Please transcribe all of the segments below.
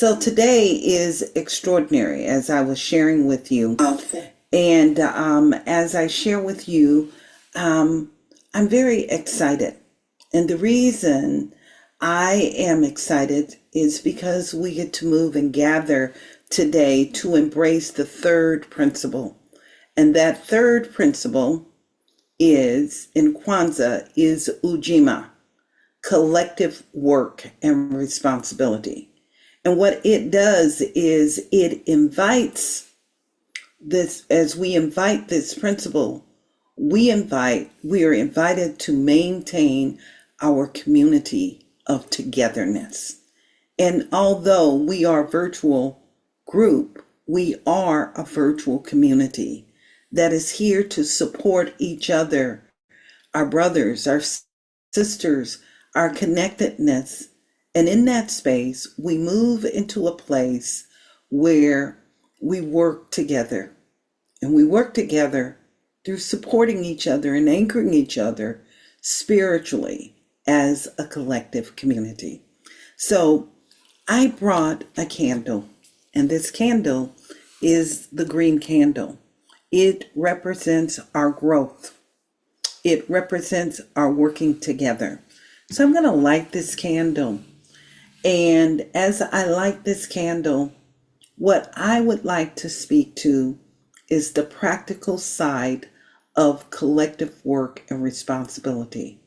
So today is extraordinary, as I was sharing with you. And as I share with you, um, I'm very excited. And the reason I am excited is because we get to move and gather today to embrace the third principle. And that third principle is, in Kwanzaa, is Ujima, collective work and responsibility. And what it does is it invites this, as we invite this principle, we are invited to maintain our community of togetherness. And although we are a virtual group, we are a virtual community that is here to support each other, our brothers, our sisters, our connectedness. And in that space, we move into a place where we work together. And we work together through supporting each other and anchoring each other spiritually as a collective community. So I brought a candle, and this candle is the green candle. It represents our growth. It represents our working together. So I'm going to light this candle. And as I light this candle, what I would like to speak to is the practical side of collective work and responsibility,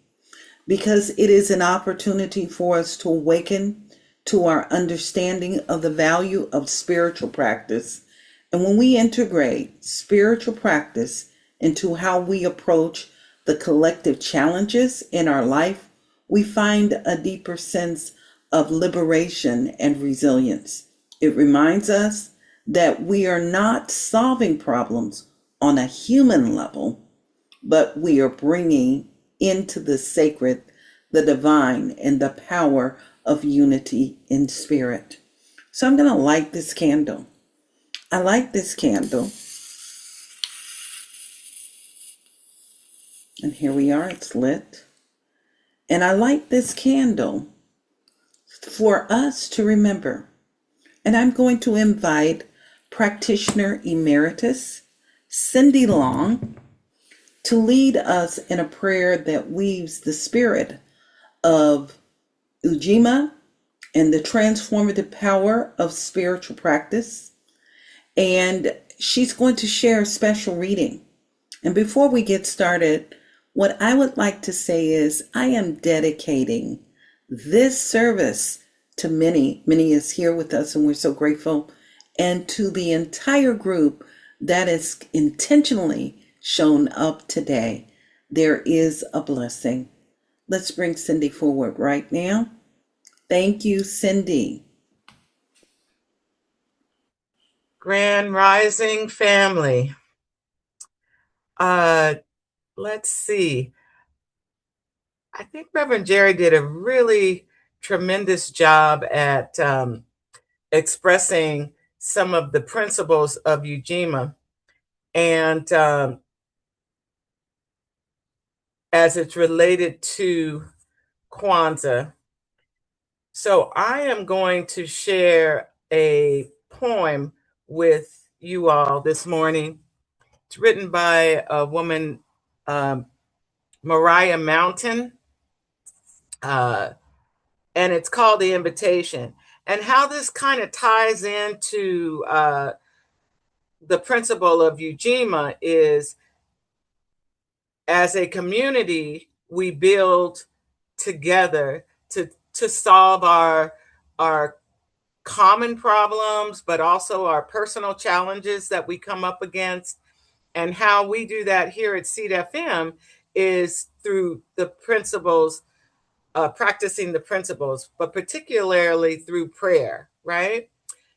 because it is an opportunity for us to awaken to our understanding of the value of spiritual practice. And when we integrate spiritual practice into how we approach the collective challenges in our life, we find a deeper sense of liberation and resilience. It reminds us that we are not solving problems on a human level, but we are bringing into the sacred, the divine, and the power of unity in spirit. So I'm going to light this candle. I light this candle. And here we are, it's lit. And I light this candle for us to remember. And I'm going to invite practitioner emeritus Cindy Long to lead us in a prayer that weaves the spirit of Ujima and the transformative power of spiritual practice. And she's going to share a special reading. And before we get started, what I would like to say is I am dedicating this service to Minnie. Minnie is here with us, and we're so grateful. And to the entire group that is intentionally shown up today. There is a blessing. Let's bring Cindy forward right now. Thank you, Cindy. Grand Rising family. Let's see. I think Reverend Jerry did a really tremendous job at expressing some of the principles of Ujima, and as it's related to Kwanzaa. So I am going to share a poem with you all this morning. It's written by a woman, Mariah Mountain, uh, and it's called The Invitation. And how this kind of ties into the principle of Ujima is, as a community, we build together to solve our common problems, but also our personal challenges that we come up against. And how we do that here at SeatFM is through the principles, practicing the principles, but particularly through prayer, right?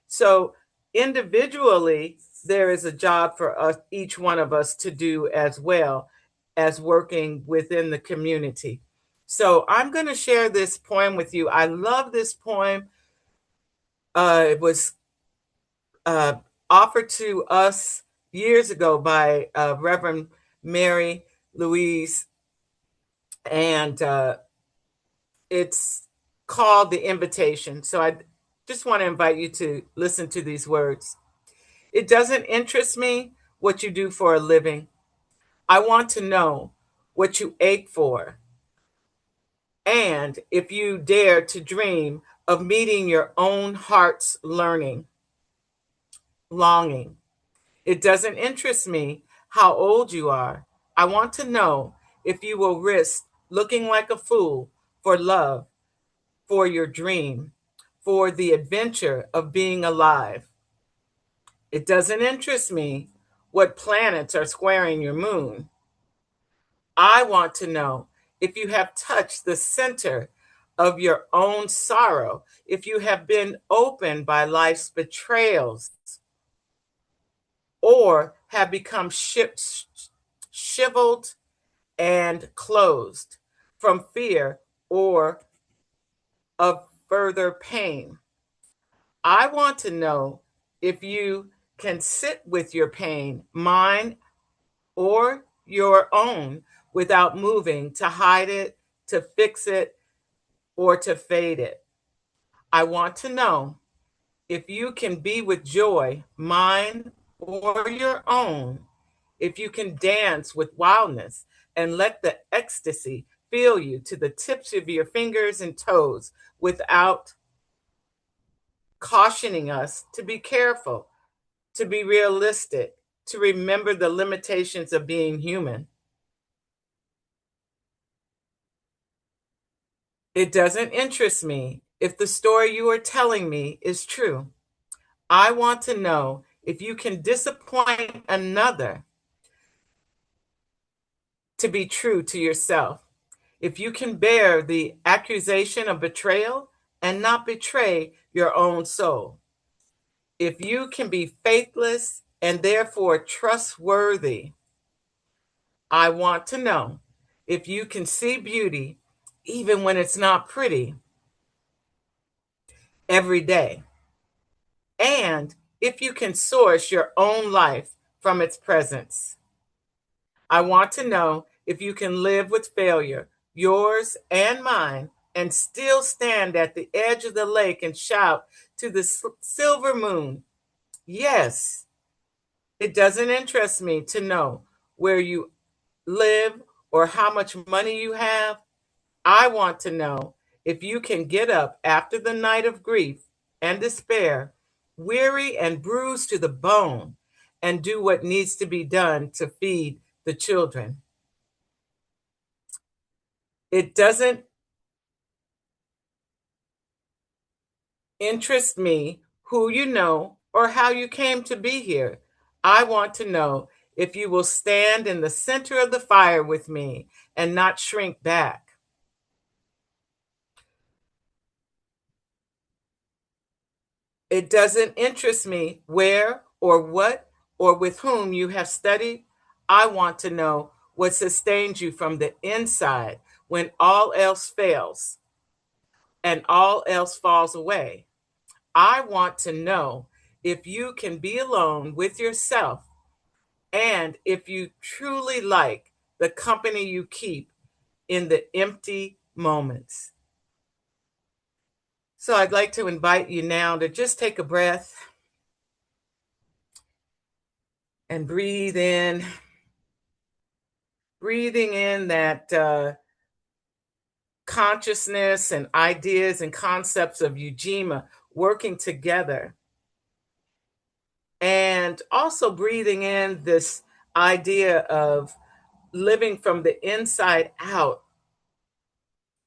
So individually, there is a job for us, each one of us, to do as well as working within the community. So I'm going to share this poem with you. I love this poem. It was uh, offered to us years ago by Reverend Mary Louise, and it's called The Invitation. So Just want to invite you to listen to these words. It doesn't interest me what you do for a living. I want to know what you ache for, and if you dare to dream of meeting your own heart's longing. It doesn't interest me how old you are. I want to know if you will risk looking like a fool for love, for your dream, for the adventure of being alive. It doesn't interest me what planets are squaring your moon. I want to know if you have touched the center of your own sorrow, if you have been opened by life's betrayals, or have become shiveled and closed from fear or of further pain. I want to know if you can sit with your pain, mine or your own, without moving to hide it, to fix it, or to fade it. I want to know if you can be with joy, mine or your own, if you can dance with wildness and let the ecstasy feel you to the tips of your fingers and toes without cautioning us to be careful, to be realistic, to remember the limitations of being human. It doesn't interest me if the story you are telling me is true. I want to know if you can disappoint another to be true to yourself. If you can bear the accusation of betrayal and not betray your own soul. If you can be faithless and therefore trustworthy. I want to know if you can see beauty even when it's not pretty every day. And if you can source your own life from its presence. I want to know if you can live with failure, yours and mine, and still stand at the edge of the lake and shout to the silver moon, yes. It doesn't interest me to know where you live or how much money you have. I want to know if you can get up after the night of grief and despair, weary and bruised to the bone, and do what needs to be done to feed the children. It doesn't interest me who you know or how you came to be here. I want to know if you will stand in the center of the fire with me and not shrink back. It doesn't interest me where or what or with whom you have studied. I want to know what sustains you from the inside when all else fails and all else falls away. I want to know if you can be alone with yourself and if you truly like the company you keep in the empty moments. So I'd like to invite you now to just take a breath and breathing in that consciousness and ideas and concepts of Ujima working together. And also breathing in this idea of living from the inside out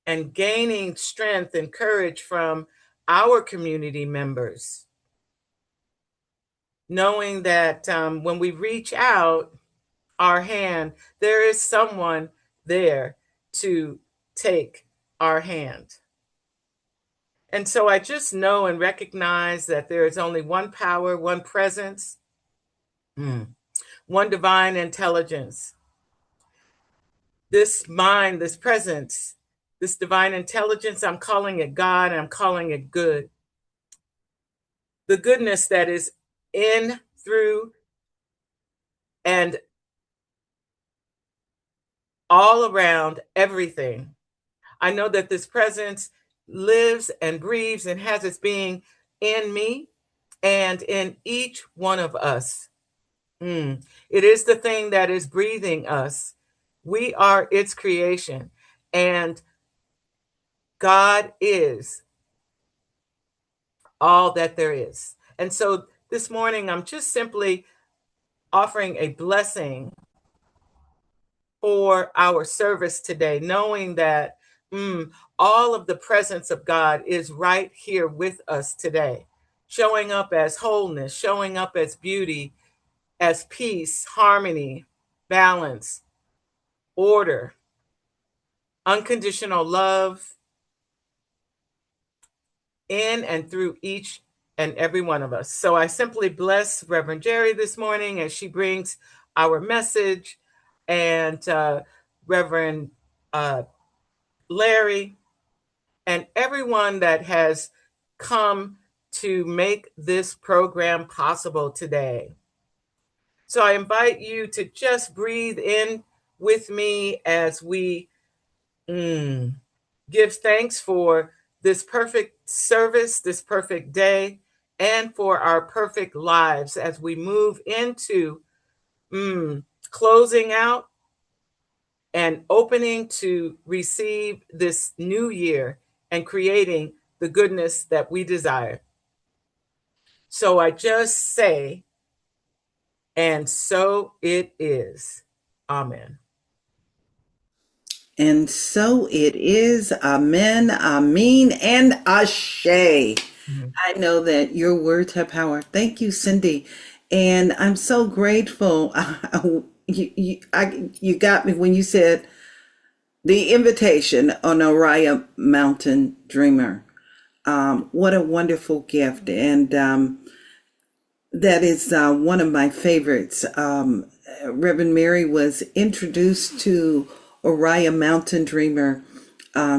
and gaining strength and courage from our community members. Knowing that when we reach out our hand, there is someone there to take our hand. And so I just know and recognize that there is only one power, one presence, one divine intelligence. This mind, this presence, this divine intelligence, I'm calling it God, and I'm calling it good. The goodness that is in, through, and all around everything. I know that this presence lives and breathes and has its being in me and in each one of us. It is the thing that is breathing us. We are its creation, and God is all that there is. And so this morning, I'm just simply offering a blessing for our service today, knowing that all of the presence of God is right here with us today, showing up as wholeness, showing up as beauty, as peace, harmony, balance, order, unconditional love in and through each and every one of us. So I simply bless Reverend Jerry this morning as she brings our message, and Reverend Larry, and everyone that has come to make this program possible today. So I invite you to just breathe in with me as we give thanks for this perfect service, this perfect day, and for our perfect lives as we move into closing out and opening to receive this new year and creating the goodness that we desire. So I just say, and so it is. Amen. And so it is. Amen, amen, and ashe. I know that your words have power. Thank you, Cindy. And I'm so grateful. You got me when you said the invitation on Oriah Mountain Dreamer. What a wonderful gift. And that is one of my favorites. Reverend Mary was introduced to Oriah Mountain Dreamer.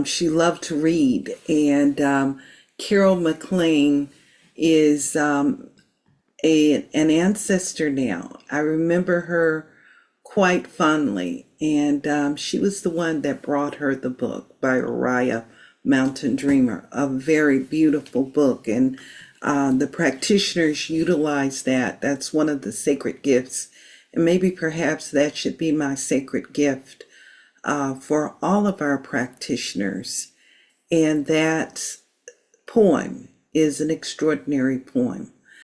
She loved to read, and Carol McLean is an ancestor now. I remember her quite fondly, and she was the one that brought her the book by Oriah Mountain Dreamer, a very beautiful book, and the practitioners utilize that. That's one of the sacred gifts, and maybe perhaps that should be my sacred gift for all of our practitioners. And that poem is an extraordinary poem.